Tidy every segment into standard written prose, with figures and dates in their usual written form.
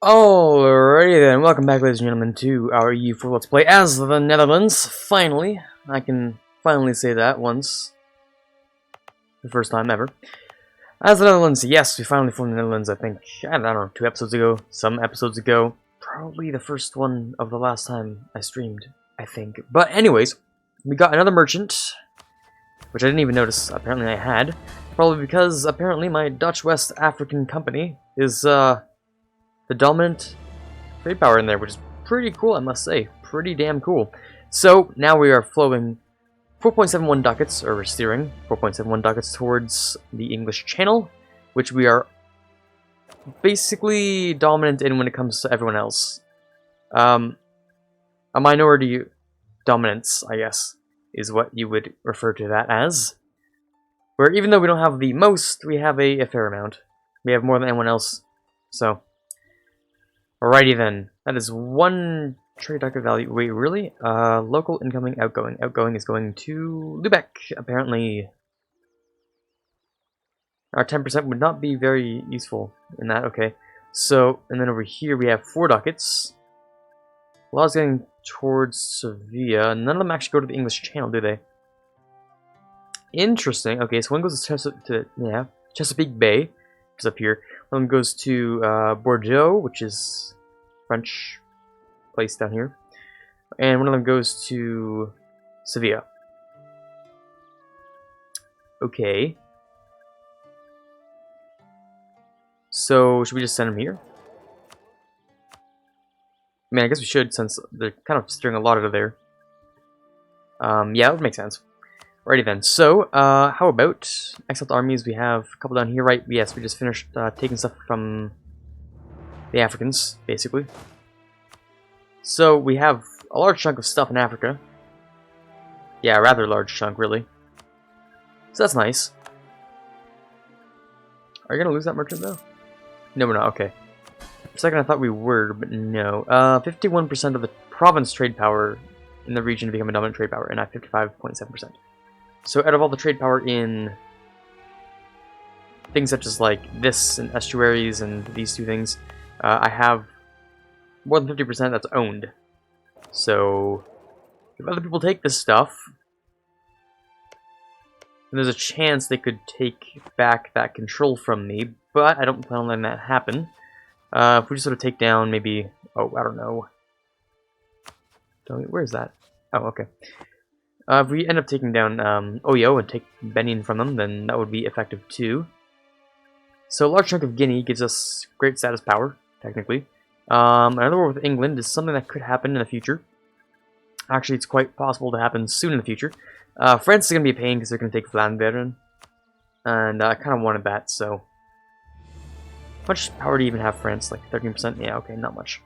Alrighty then, welcome back ladies and gentlemen to our EU4 Let's Play as the Netherlands. Finally, I can finally say that once. The first time ever. As the Netherlands, yes, we finally formed the Netherlands, I think, I don't know, 2 episodes ago, some episodes ago. Probably the first one of the last time I streamed, I think. But anyways, we got another merchant, which I didn't even notice apparently I had. Probably because apparently my Dutch West African company is, the dominant trade power in there, which is pretty cool, I must say. Pretty damn cool. So, now we are flowing 4.71 ducats, or we're steering 4.71 ducats towards the English Channel, which we are basically dominant in when it comes to everyone else. A minority dominance, I guess, is what you would refer to that as. Where even though we don't have the most, we have a fair amount. We have more than anyone else, so... Alrighty then, that is 1 trade ducat value. Wait, really? Local, incoming, outgoing. Outgoing is going to Lubeck, apparently. Our 10% would not be very useful in that, okay. So, and then over here we have 4 ducats. A lot is getting towards Sevilla. None of them actually go to the English Channel, do they? Interesting. Okay, so one goes to Chesapeake Bay, which is up here. One goes to Bordeaux, which is French place down here, and one of them goes to Sevilla. Okay. So should we just send them here? I mean, I guess we should, since they're kind of steering a lot out of there. Yeah, that would make sense. Alrighty then, so, how about exiled armies? We have a couple down here, right? Yes, we just finished taking stuff from the Africans, basically. So, we have a large chunk of stuff in Africa. Yeah, a rather large chunk, really. So that's nice. Are you gonna lose that merchant, though? No, we're not, okay. For a second I thought we were, but no. 51% of the province trade power in the region become a dominant trade power, and at 55.7%. So out of all the trade power in things such as like this and estuaries and these 2 things, I have more than 50% that's owned. So if other people take this stuff, then there's a chance they could take back that control from me, but I don't plan on letting that happen. If we just sort of take down maybe, oh, I don't know. Where is that? Oh, okay. If we end up taking down Oyo and take Benin from them, then that would be effective too. So a large chunk of Guinea gives us great status power, technically. Another war with England is something that could happen in the future. Actually, it's quite possible to happen soon in the future. France is going to be a pain because they're going to take Vlaanderen. And I kind of wanted that, so... How much power do you even have, France? Like 13%? Yeah, okay, not much.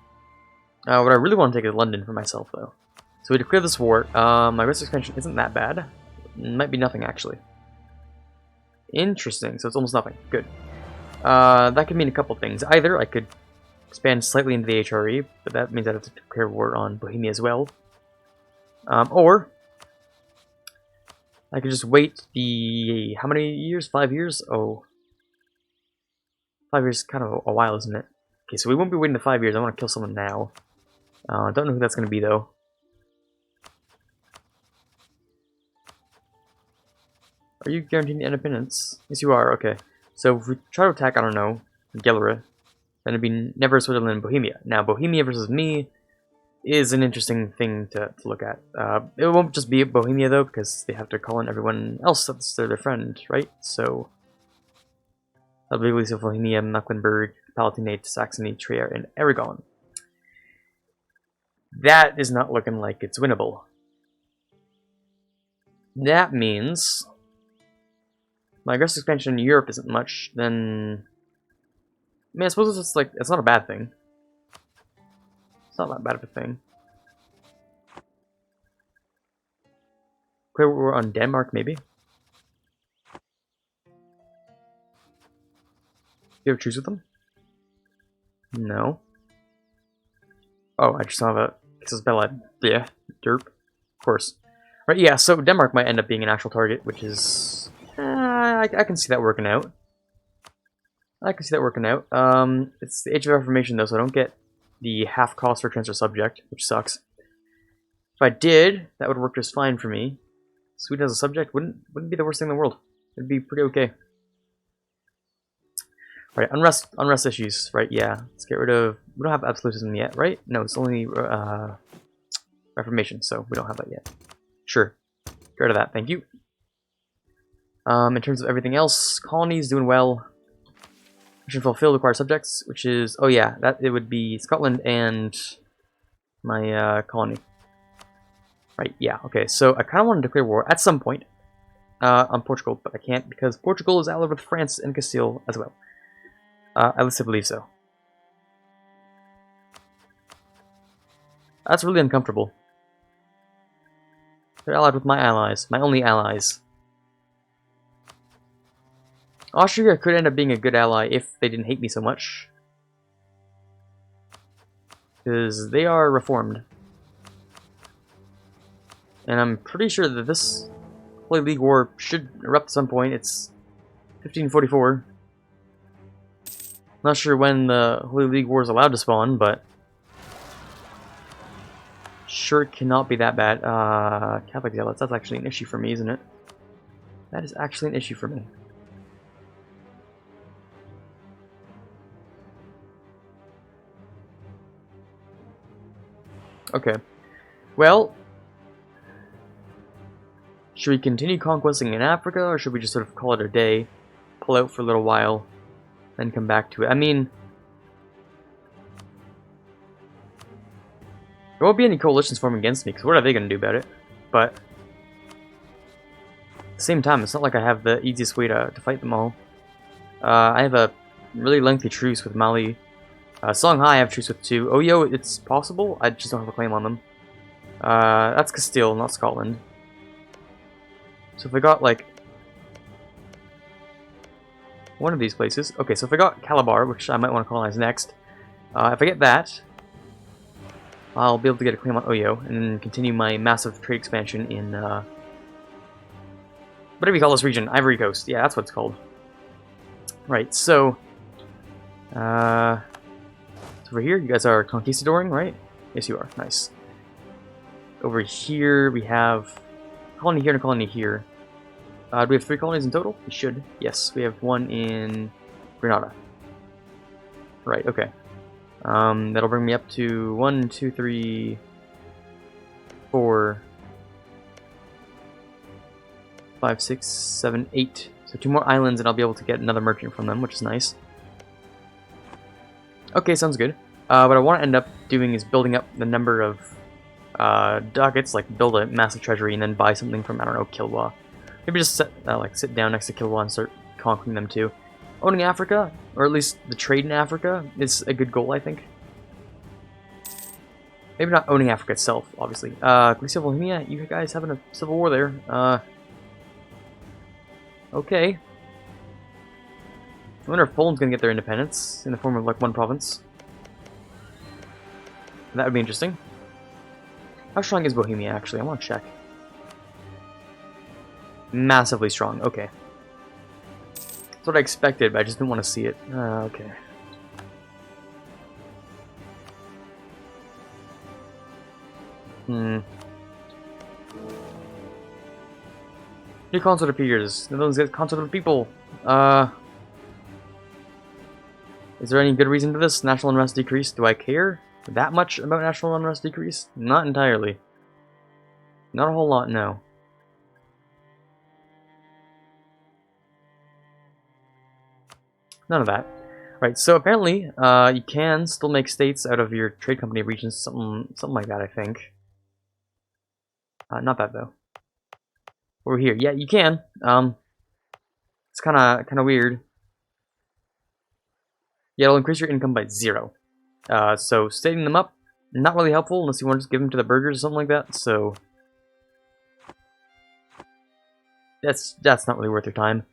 What I really want to take is London for myself, though. So we declare this war. My risk expansion isn't that bad. It might be nothing, actually. Interesting, so it's almost nothing. Good. That could mean a couple things. Either I could expand slightly into the HRE, but that means I'd have to declare war on Bohemia as well. Or I could just wait the... how many years? 5 years? Oh. 5 years is kind of a while, isn't it? Okay, so we won't be waiting the 5 years. I want to kill someone now. Don't know who that's going to be, though. Are you guaranteeing independence? Yes, you are. Okay. So if we try to attack, I don't know, Gelre, then it'd be never Switzerland and Bohemia. Now, Bohemia versus me is an interesting thing to look at. It won't just be Bohemia, though, because they have to call in everyone else that's their friend, right? So, that'll be Lisa, Bohemia, Mecklenburg, Palatinate, Saxony, Trier, and Aragon. That is not looking like it's winnable. That means... my aggressive expansion in Europe isn't much, then... I mean, I suppose it's like, it's not a bad thing. It's not that bad of a thing. Clear war on Denmark, maybe? You ever choose with them? No. Oh, I just saw that. This is Bella. Yeah, derp. Of course. Right, yeah, so Denmark might end up being an actual target, which is... I can see that working out. I can see that working out. It's the Age of Reformation though, so I don't get the half cost for transfer subject, which sucks. If I did, that would work just fine for me. Sweden as a subject wouldn't be the worst thing in the world. It'd be pretty okay. Right, unrest issues, right, yeah. Let's get rid of... We don't have absolutism yet, right? No, it's only Reformation, so we don't have that yet. Sure. Get rid of that, thank you. In terms of everything else, colonies doing well. Mission fulfilled, required subjects, which is... Oh yeah, that it would be Scotland and my colony. Right, yeah, okay, so I kind of want to declare war at some point on Portugal, but I can't because Portugal is allied with France and Castile as well. At least I believe so. That's really uncomfortable. They're allied with my allies, my only allies. Austria could end up being a good ally if they didn't hate me so much. Because they are reformed. And I'm pretty sure that this Holy League War should erupt at some point. It's 1544. Not sure when the Holy League War is allowed to spawn, but sure it cannot be that bad. Catholic zealots, that's actually an issue for me, isn't it? That is actually an issue for me. Okay. Well, should we continue conquesting in Africa, or should we just sort of call it a day, pull out for a little while, then come back to it? I mean, there won't be any coalitions forming against me, because what are they going to do about it? But at the same time, it's not like I have the easiest way to fight them all. I have a really lengthy truce with Mali. Songhai I have truce with too. Oyo, it's possible, I just don't have a claim on them. That's Castile, not Scotland. So if I got, like, one of these places... Okay, so if I got Calabar, which I might want to colonize next, if I get that, I'll be able to get a claim on Oyo, and then continue my massive trade expansion in, whatever you call this region, Ivory Coast. Yeah, that's what it's called. Right, so... over here, you guys are conquistadoring, right? Yes, you are. Nice. Over here, we have colony here and a colony here. Do we have 3 colonies in total? We should. Yes, we have one in Grenada. Right, okay. That'll bring me up to 1, 2, 3, 4, 5, 6, 7, 8. So 2 more islands and I'll be able to get another merchant from them, which is nice. Okay, sounds good. What I want to end up doing is building up the number of ducats, like build a massive treasury and then buy something from, I don't know, Kilwa. Maybe just sit down next to Kilwa and start conquering them too. Owning Africa, or at least the trade in Africa, is a good goal, I think. Maybe not owning Africa itself, obviously. Galicia, Bohemia, you guys having a civil war there. Okay. I wonder if Poland's gonna get their independence in the form of like one province. That would be interesting. How strong is Bohemia, actually? I want to check. Massively strong, okay. That's what I expected, but I just didn't want to see it. Okay. New consort appears. Netherlands get consort of the people. Is there any good reason for this? National unrest decrease. Do I care that much about national unrest decrease? Not entirely. Not a whole lot, no. None of that. Right, so apparently, you can still make states out of your trade company regions, something like that, I think. Not that, though. Over here, yeah, you can. It's kind of weird. Yeah, it'll increase your income by 0. So stating them up, not really helpful unless you want to just give them to the burghers or something like that. So that's not really worth your time.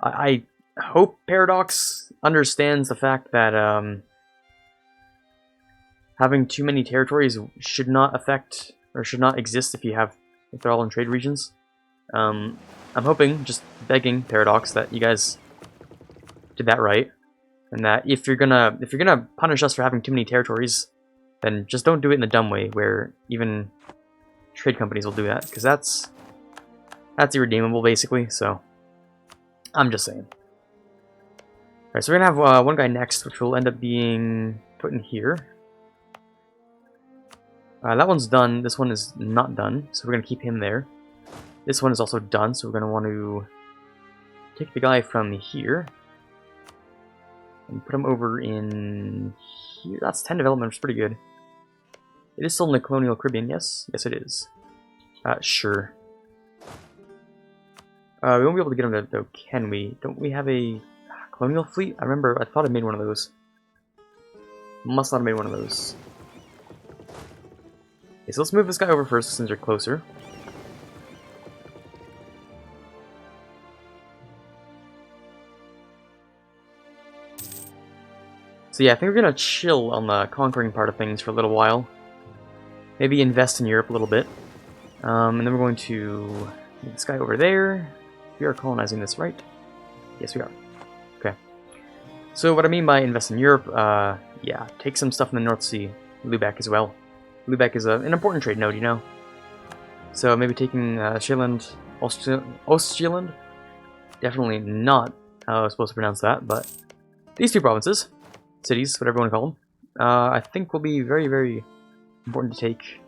I hope Paradox understands the fact that having too many territories should not affect or should not exist if they're all in trade regions. I'm hoping, just begging Paradox that you guys did that right. And that if you're gonna punish us for having too many territories, then just don't do it in the dumb way where even trade companies will do that, because that's irredeemable basically. So I'm just saying. Alright, so we're gonna have one guy next, which will end up being put in here. That one's done. This one is not done, so we're gonna keep him there. This one is also done, so we're gonna want to take the guy from here and put him over in here. That's 10 development, which is pretty good. It is still in the Colonial Caribbean, yes? Yes, it is. Sure. We won't be able to get him there, though, can we? Don't we have a Colonial fleet? I remember, I thought I made one of those. Must not have made one of those. Okay, so let's move this guy over first, since they're closer. So yeah, I think we're gonna chill on the conquering part of things for a little while. Maybe invest in Europe a little bit. And then we're going to move this guy over there. We are colonizing this, right? Yes, we are. Okay. So what I mean by invest in Europe, yeah, take some stuff in the North Sea. Lubeck as well. Lubeck is an important trade node, you know. So maybe taking Zeeland, Ostzeeland. Definitely not how I was supposed to pronounce that, but these two provinces, cities, whatever you want to call them, I think will be very, very important to take.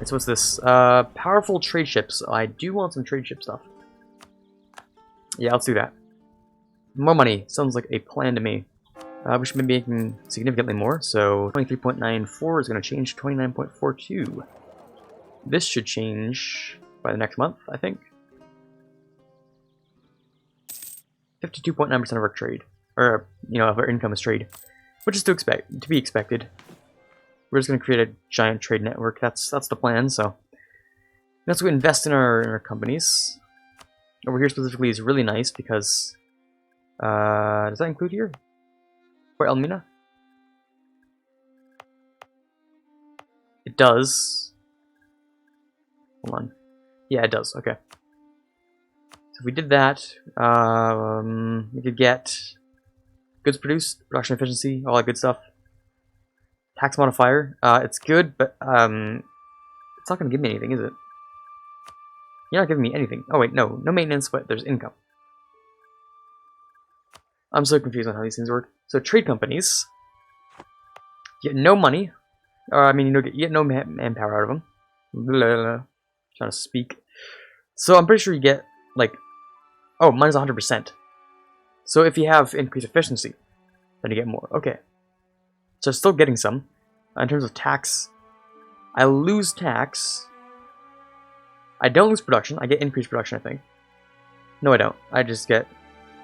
So what's this? Powerful trade ships. I do want some trade ship stuff. Yeah, let's do that. More money. Sounds like a plan to me. We should be making significantly more, so 23.94 is going to change to 29.42. This should change by the next month, I think. 52.9% of our trade, or you know, of our income is trade, which is to be expected. We're just going to create a giant trade network. That's the plan. So let's go invest in our companies. Over here specifically is really nice because does that include here? For Elmina? It does. Hold on. Yeah, it does. Okay. So if we did that, we could get goods produced, production efficiency, all that good stuff. Tax modifier. It's good, but it's not going to give me anything, is it? You're not giving me anything. Oh wait, no. No maintenance, but there's income. I'm so confused on how these things work. So trade companies get no money, or I mean, you get no manpower out of them. Blah, blah, blah. Trying to speak. So I'm pretty sure you get like, oh, minus 100%. So if you have increased efficiency, then you get more. Okay. So still getting some. In terms of tax, I lose tax. I don't lose production. I get increased production, I think. No, I don't. I just get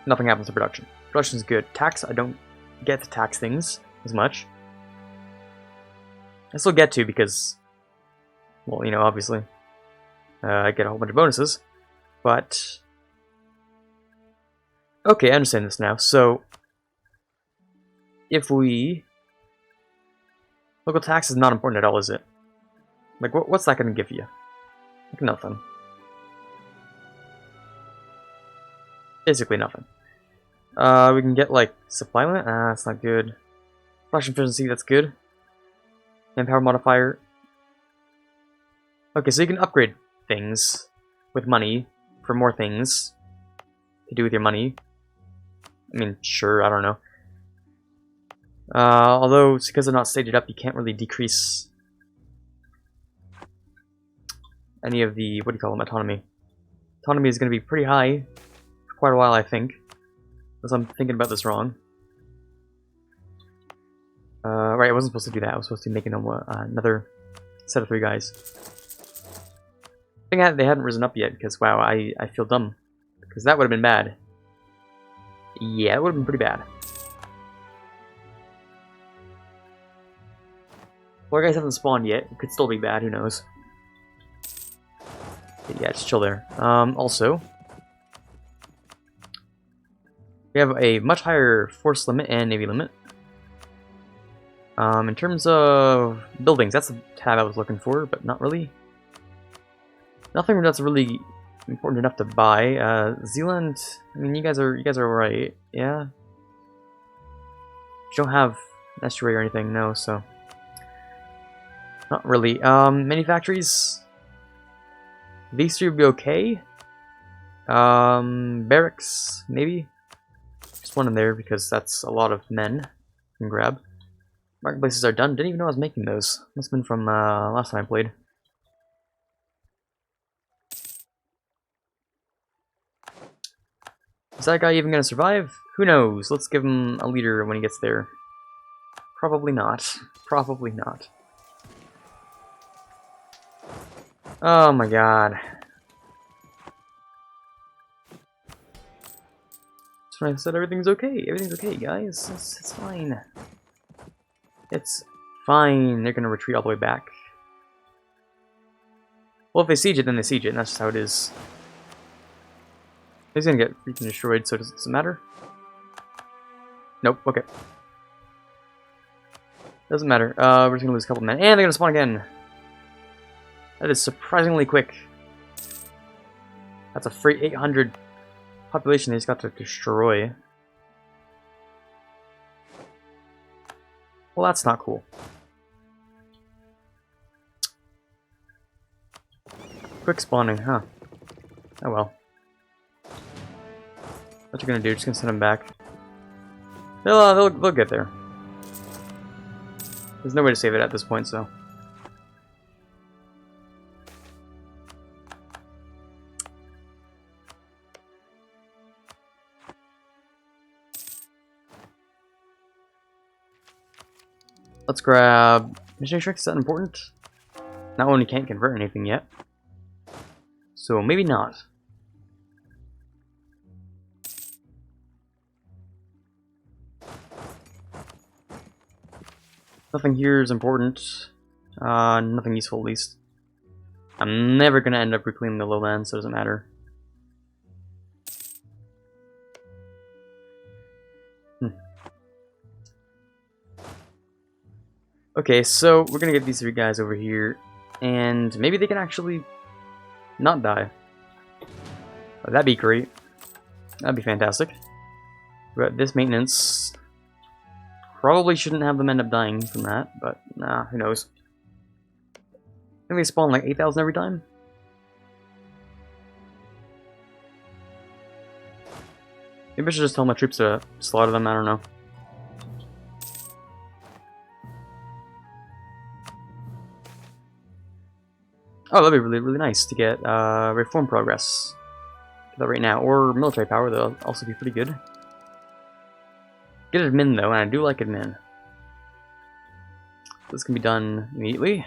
nothing happens to production. Production is good. Tax, I don't get to tax things as much. I still get to because, well, you know, obviously, I get a whole bunch of bonuses. But okay, I understand this now. So if we local tax is not important at all, is it? Like, what's that going to give you? Like nothing. Basically nothing. We can get like supply limit. That's not good. Production efficiency, that's good. Manpower modifier. Okay, so you can upgrade things with money for more things to do with your money. I mean, sure, I don't know. Although, it's because they're not stated up, you can't really decrease any of the, what do you call them, autonomy. Autonomy is going to be pretty high for quite a while, I think. Unless I'm thinking about this wrong. Right, I wasn't supposed to do that. I was supposed to be making another set of 3 guys. I think they hadn't risen up yet, because, wow, I feel dumb. Because that would have been bad. Yeah, it would have been pretty bad. Well, our guys haven't spawned yet. It could still be bad, who knows. But yeah, just chill there. Also, we have a much higher force limit and navy limit. In terms of buildings, that's the tab I was looking for, but not really. Nothing that's really important enough to buy. Zealand, I mean, you guys are alright, yeah. Don't have an estuary or anything, no, so... Not really. Many factories? These three would be okay. Barracks, maybe? Just one in there, because that's a lot of men you can grab. Marketplaces are done. Didn't even know I was making those. Must have been from last time I played. Is that guy even gonna survive? Who knows? Let's give him a leader when he gets there. Probably not. Probably not. Oh my god. So I said everything's okay. Everything's okay, guys. It's fine. It's fine. They're gonna retreat all the way back. Well, if they siege it, then they siege it, and that's just how it is. He's gonna get freaking destroyed, so does it matter? Nope, okay. Doesn't matter. We're just gonna lose a couple men. And they're gonna spawn again! That is surprisingly quick. That's a free 800 population they just got to destroy. Well, that's not cool. Quick spawning, huh? Oh well. What you gonna do? Just gonna send them back. They'll get there. There's no way to save it at this point, so. Let's grab missionary strength. Is that important? That one you can't convert anything yet, so maybe not. Nothing here is important. Nothing useful, at least. I'm never gonna end up reclaiming the lowlands, so it doesn't matter. Okay, so we're gonna get these three guys over here, and maybe they can actually not die. Oh, that'd be great. That'd be fantastic. But this maintenance probably shouldn't have them end up dying from that, but nah, who knows. I think they spawn like 8,000 every time. Maybe I should just tell my troops to slaughter them, I don't know. Oh, that'd be really, really nice to get reform progress. Get that right now. Or military power, that'll also be pretty good. Get admin though, and I do like admin. This can be done immediately.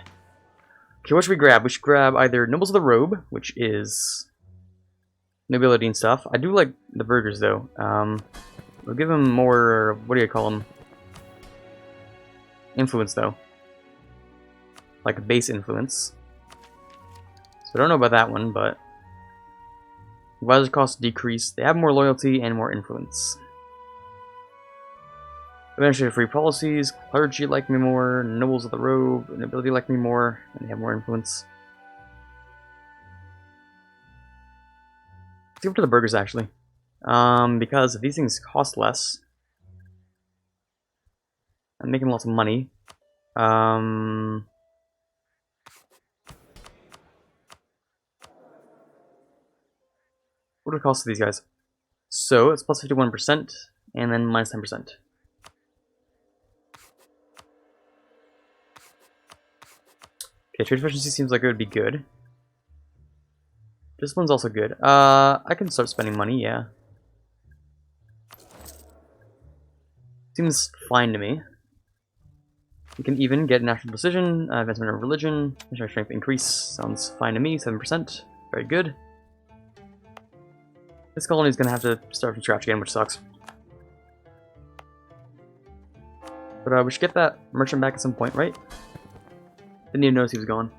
Okay, what should we grab? We should grab either Nobles of the Robe, which is nobility and stuff. I do like the burgers though. We'll give them more, what do you call them? Influence though. Like a base influence. So I don't know about that one, but advisor costs decrease. They have more loyalty and more influence. Administrative free policies, clergy like me more, nobles of the robe, nobility like me more, and they have more influence. Let's go to the burgers actually. Because if these things cost less, I'm making lots of money. What do it cost to these guys? So it's plus 51% and then minus 10%. Okay, trade efficiency seems like it would be good. Discipline's also good. I can start spending money, yeah. Seems fine to me. We can even get national decision, advancement of religion, missionary strength increase. Sounds fine to me, 7%. Very good. This colony is going to have to start from scratch again, which sucks. But we should get that merchant back at some point, right? Didn't even notice he was gone.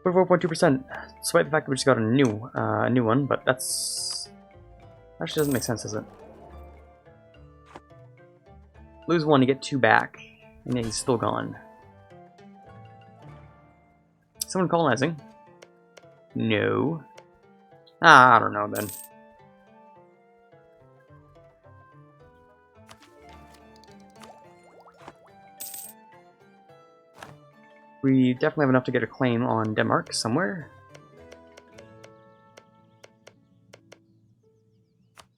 44.2%. Despite the fact that we just got a new one, but that's actually doesn't make sense, does it? Lose one, you get two back, and yeah, he's still gone. Someone colonizing? No. I don't know then. We definitely have enough to get a claim on Denmark somewhere.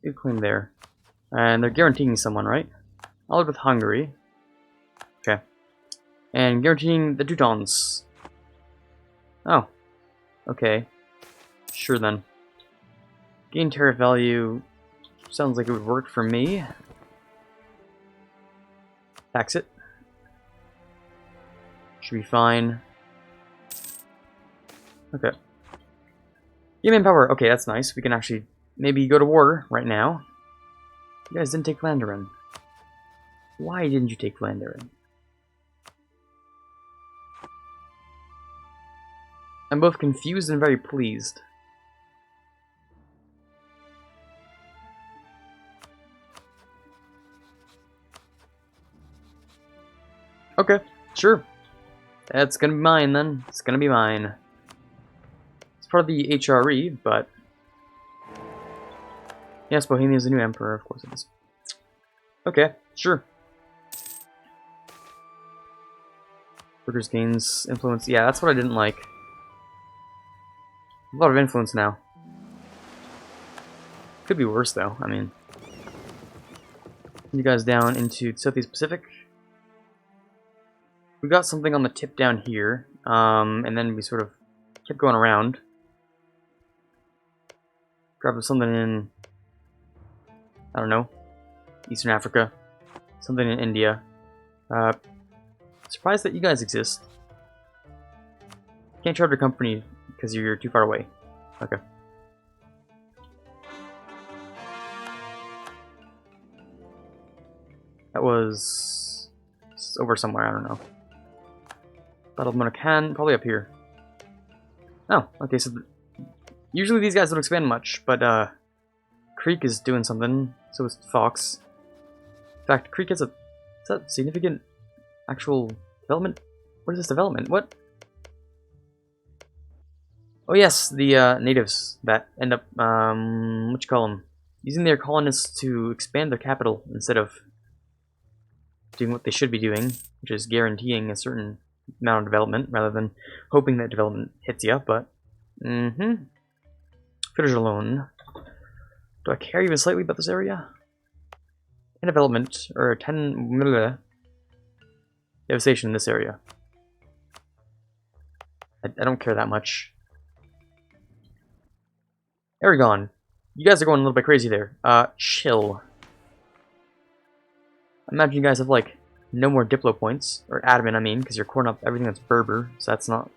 Good claim there. And they're guaranteeing someone, right? I'll live with Hungary. Okay. And guaranteeing the Teutons. Oh. Okay. Sure then. Gain tariff value. Sounds like it would work for me. Tax it. Should be fine. Okay. Give manpower. Okay, that's nice. We can actually maybe go to war right now. You guys didn't take Flandern. Why didn't you take Flandern? I'm both confused and very pleased. Okay, sure. That's gonna be mine then. It's gonna be mine. It's part of the HRE, but... Yes, Bohemia's the new emperor, of course it is. Okay, sure. Workers gains influence. Yeah, that's what I didn't like. A lot of influence now. Could be worse though, I mean. You guys down into Southeast Pacific. We got something on the tip down here, and then we sort of kept going around. Grabbed something in, I don't know, Eastern Africa, something in India. Surprised that you guys exist. Can't charter a company because you're too far away. Okay. That was over somewhere, I don't know. Battle of Monacan, probably up here. Oh, okay, so usually these guys don't expand much, but Creek is doing something, so is Fox. In fact, Creek has is that significant actual development? What is this development? What? Oh yes, the natives that end up, what you call them? Using their colonists to expand their capital instead of doing what they should be doing, which is guaranteeing a certain amount of development rather than hoping that development hits you, but Finish alone. Do I care even slightly about this area? 10 development, or 10 devastation in this area. I don't care that much. Aragon, you guys are going a little bit crazy there. Chill. I imagine you guys have like no more Diplo points, or admin, I mean, because you're coring up everything that's Berber, so that's not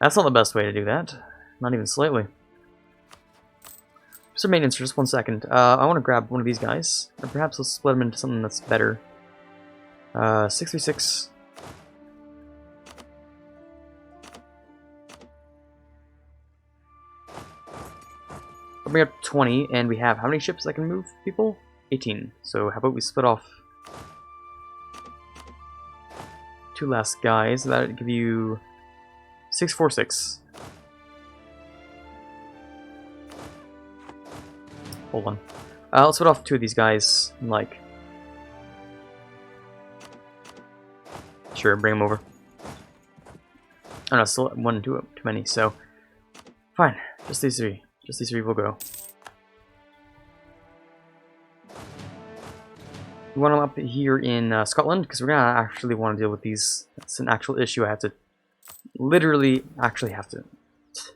the best way to do that. Not even slightly. Just a maintenance for just 1 second. I want to grab one of these guys, or perhaps let's split them into something that's better. 636. I'll bring up 20, and we have how many ships that can move people? 18. So how about we split off 2 last guys? That'd give you 646. Hold on. Let's split off 2 of these guys. Like, sure, bring them over. Oh no, still 1 too many. So fine, just these 3. Just these 3 will go. We want them up here in Scotland because we're gonna actually want to deal with these. It's an actual issue. I have to literally actually have to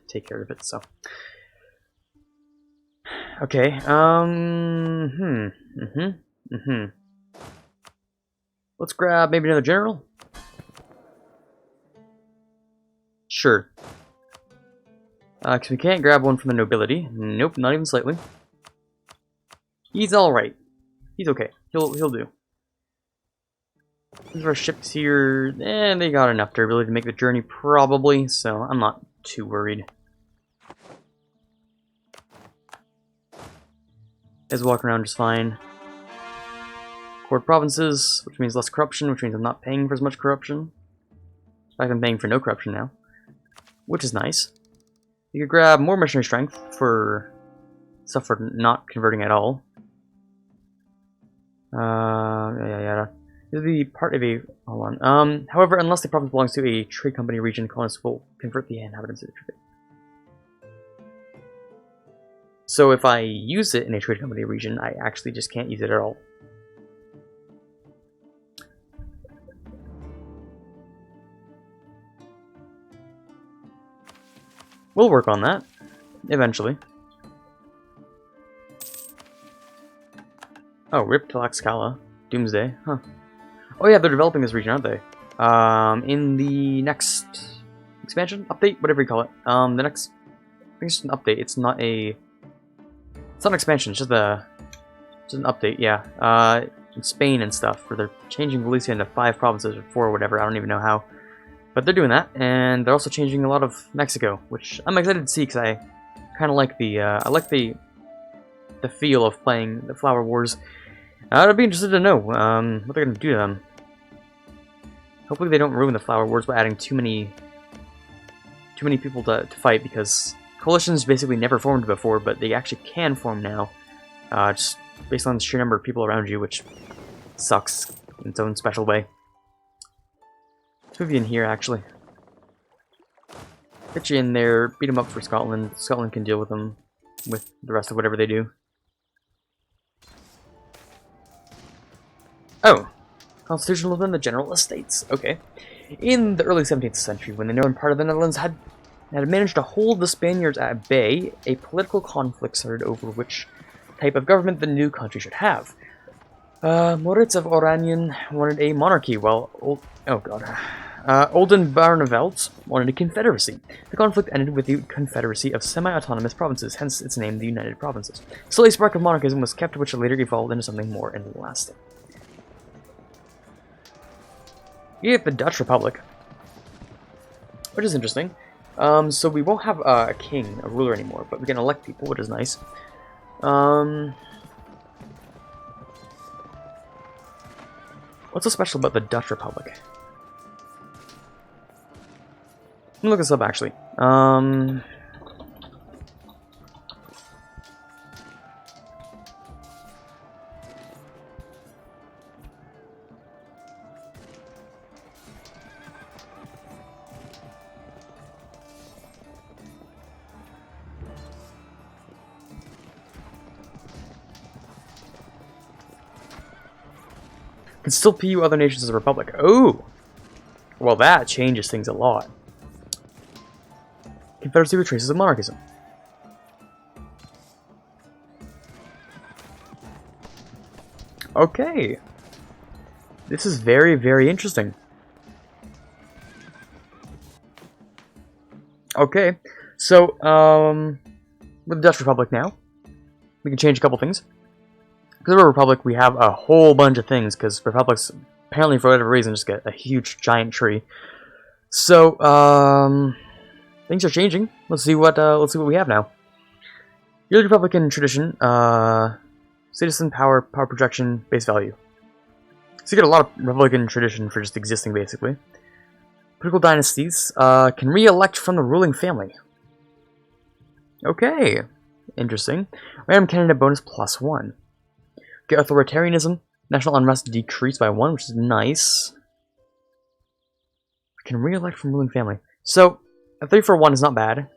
take care of it. So okay. Let's grab maybe another general. Sure. Because we can't grab one from the nobility. Nope, not even slightly. He's alright. He's okay. He'll do. These are our ships here, and they got enough durability to make the journey, probably, so I'm not too worried. Guys walk around just fine. Core provinces, which means less corruption, which means I'm not paying for as much corruption. In fact, I'm paying for no corruption now, which is nice. You could grab more missionary strength for stuff for not converting at all. Yeah. This will be part of a... Hold on. However, unless the province belongs to a trade company region, colonists will convert the inhabitants into trade. So if I use it in a trade company region, I actually just can't use it at all. We'll work on that, eventually. Oh, Rip Tlaxcala. Doomsday, huh. Oh yeah, they're developing this region, aren't they? In the next expansion? Update? Whatever you call it. The next... I think it's just an update, it's not a... It's not an expansion, it's just an update, yeah. In Spain and stuff, where they're changing Galicia into 5 provinces, or 4 or whatever, I don't even know how. But they're doing that, and they're also changing a lot of Mexico, which I'm excited to see, because I kind of like the feel of playing the Flower Wars. I'd be interested to know what they're going to do to them. Hopefully they don't ruin the Flower Wars by adding too many people to fight, because coalitions basically never formed before, but they actually can form now, just based on the sheer number of people around you, which sucks in its own special way. Let's move you in here, actually. Get you in there, beat them up for Scotland. Scotland can deal with them, with the rest of whatever they do. Oh, constitution within the General Estates. Okay. In the early 17th century, when the northern part of the Netherlands had managed to hold the Spaniards at bay, a political conflict started over which type of government the new country should have. Moritz of Oranien wanted a monarchy, while Oldenbarnevelt wanted a confederacy. The conflict ended with the Confederacy of Semi-Autonomous Provinces, hence its name, the United Provinces. Still, a spark of monarchism was kept, which later evolved into something more lasting. You get the Dutch Republic, which is interesting. So we won't have a king, a ruler anymore, but we can elect people, which is nice. What's so special about the Dutch Republic? Let me look this up, actually. Can still PU other nations as a republic. Oh! Well, that changes things a lot. Confederacy with traces of monarchism. Okay. This is very, very interesting. Okay. So, with the Dutch Republic now, we can change a couple things. Because we're a republic, we have a whole bunch of things, because republics, apparently for whatever reason, just get a huge, giant tree. So, things are changing. Let's see what we have now. Yearly Republican tradition, citizen power, power projection, base value. So you get a lot of Republican tradition for just existing, basically. Political dynasties, can re-elect from the ruling family. Okay, interesting. Random candidate bonus +1. Get authoritarianism, national unrest decreased by 1, which is nice. We can re-elect from ruling family. So, a 3 for 1 is not bad.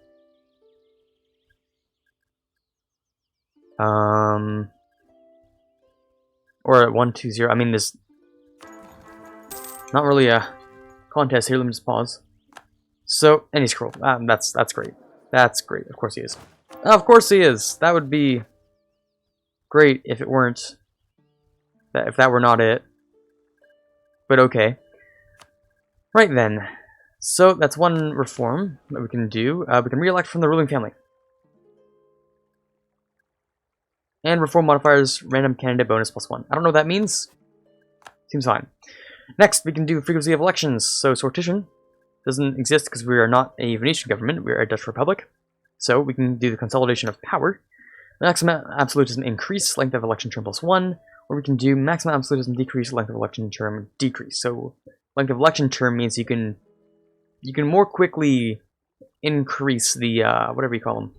Or at 1, 2, 0. I mean, there's not really a contest here. Let me just pause. So, and he's scroll. That's great. That's great. Of course he is. Of course he is. That would be great if it weren't. If that were not it. But okay. Right then. So that's one reform that we can do. We can re-elect from the ruling family. And reform modifiers, random candidate bonus +1. I don't know what that means. Seems fine. Next, we can do frequency of elections. So sortition doesn't exist because we are not a Venetian government. We are a Dutch Republic. So we can do the consolidation of power. Maximum absolutism increase, length of election term +1. Or we can do maximum absolutism decrease, length of election term decrease. So length of election term means you can more quickly increase the whatever you call them,